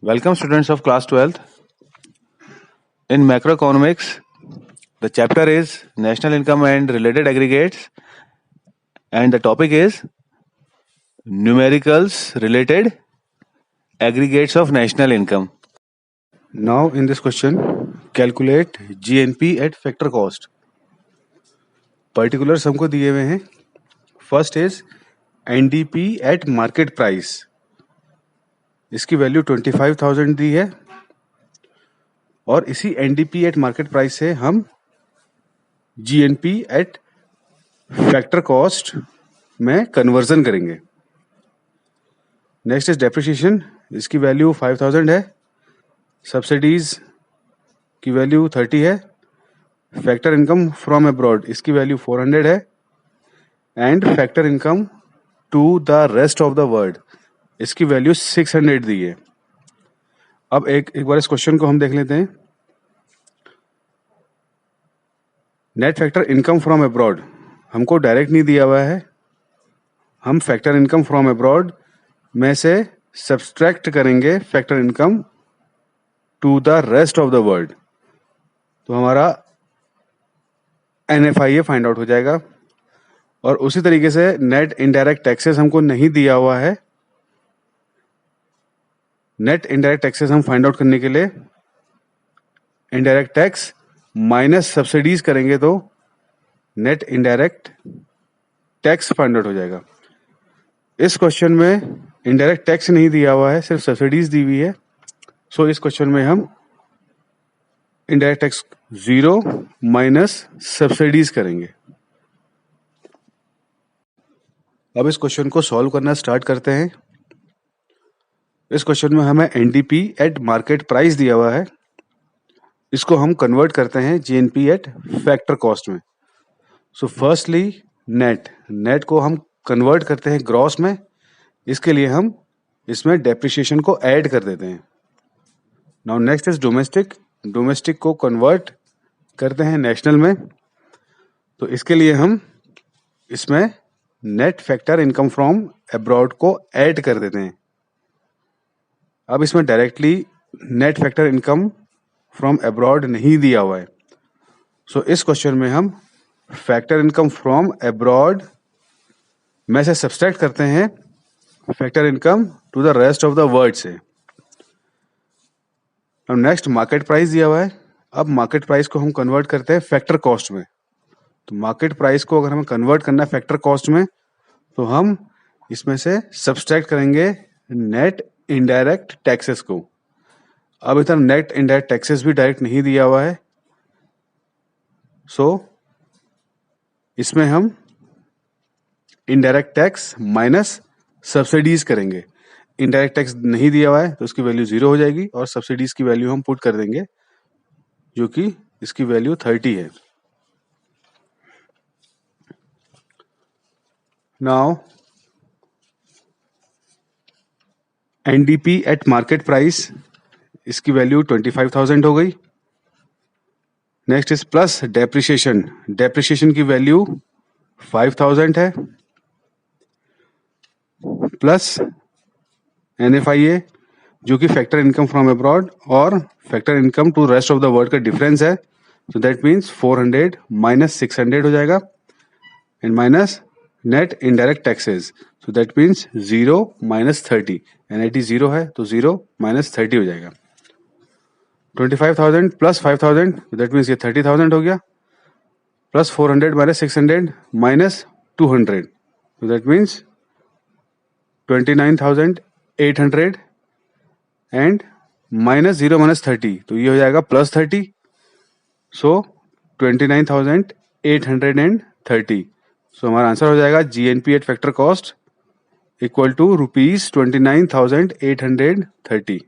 Welcome students of class 12th. In macroeconomics, the chapter is national income and related aggregates, and the topic is numericals related aggregates of national income. Now in this question, calculate GNP at factor cost. Particulars हमको दिए हुए हैं. First is NDP at market price. इसकी value 25,000 दी है और इसी NDP at market price से हम GNP at factor cost में कन्वर्जन करेंगे. Next is depreciation. इसकी वैल्यू 5,000 है. सब्सिडीज की वैल्यू 30 है. फैक्टर इनकम फ्रॉम अब्रॉड इसकी वैल्यू 400 है. And factor income to the rest of the world इसकी वैल्यू 600 दी है. अब एक बार इस क्वेश्चन को हम देख लेते हैं. Net factor income from abroad हमको डायरेक्ट नहीं दिया हुआ है. हम फैक्टर इनकम फ्रॉम अब्रॉड में से सब्सट्रैक्ट करेंगे factor income to the rest of the world, तो हमारा NFIA फाइंड आउट हो जाएगा. और उसी तरीके से नेट इनडायरेक्ट टैक्सेस हमको नहीं दिया हुआ है. नेट इनडायरेक्ट टैक्सेस हम फाइंड आउट करने के लिए इनडायरेक्ट टैक्स माइनस सब्सिडीज करेंगे तो net indirect tax find out हो जाएगा. इस क्वेश्चन में इनडायरेक्ट टैक्स नहीं दिया हुआ है, सिर्फ सब्सिडीज दी हुई है. सो इस क्वेश्चन में हम इनडायरेक्ट टैक्स 0 माइनस सब्सिडीज करेंगे. अब इस क्वेश्चन को सॉल्व करना स्टार्ट करते हैं. इस क्वेश्चन में हमें NDP एट मार्केट प्राइस दिया हुआ है. इसको हम कन्वर्ट करते हैं GNP एट फैक्टर कॉस्ट में. सो फर्स्टली नेट को हम कन्वर्ट करते हैं ग्रॉस में. इसके लिए हम इसमें डेप्रिसिएशन को ऐड कर देते हैं. नाउ नेक्स्ट इज डोमेस्टिक को कन्वर्ट करते हैं नेशनल में. तो इसके लिए हम इसमें net factor income from abroad को ऐड कर देते हैं. अब इसमें directly net factor income from abroad नहीं दिया हुआ है. सो इस क्वेश्चन में हम फैक्टर इनकम फ्रॉम अब्रॉड में से सब्सट्रैक्ट करते हैं factor income to the rest of the world से. अब नेक्स्ट मार्केट प्राइस दिया हुआ है. अब मार्केट प्राइस को हम कन्वर्ट करते हैं फैक्टर कॉस्ट में. तो मार्केट प्राइस को अगर हमें कन्वर्ट करना है फैक्टर कॉस्ट में, तो हम इसमें से सब्सट्रैक्ट करेंगे नेट इनडायरेक्ट टैक्सेस को. अब इधर नेट इनडायरेक्ट टैक्सेस भी डायरेक्ट नहीं दिया हुआ है. सो इसमें हम इनडायरेक्ट टैक्स माइनस सब्सिडीज करेंगे. इनडायरेक्ट टैक्स नहीं दिया हुआ है तो उसकी वैल्यू 0 हो जाएगी और सब्सिडीज की वैल्यू हम पुट कर देंगे जो कि इसकी वैल्यू 30 है. Now NDP at market price इसकी वैल्यू 25,000 हो गई. नेक्स्ट इज प्लस डेप्रिसिएशन की वैल्यू 5,000 है. प्लस NFIA जो कि फैक्टर इनकम फ्रॉम अब्रॉड और factor income to rest of the world का डिफरेंस है. सो दैट मीन्स 400 माइनस 600 हो जाएगा. And minus net indirect taxes. So that means 0 minus 30. NIT 0 है तो 0 माइनस 30 हो जाएगा. 25,000 प्लस 5,000 दैट मीन्स ये 30,000 हो गया. प्लस 400 माइनस 600 माइनस 200 तो that means 29,800 and minus 0 minus 30 तो ये हो जाएगा प्लस 30. सो 29,830. सो हमारा आंसर हो जाएगा GNP at factor cost equal to ₹29,830.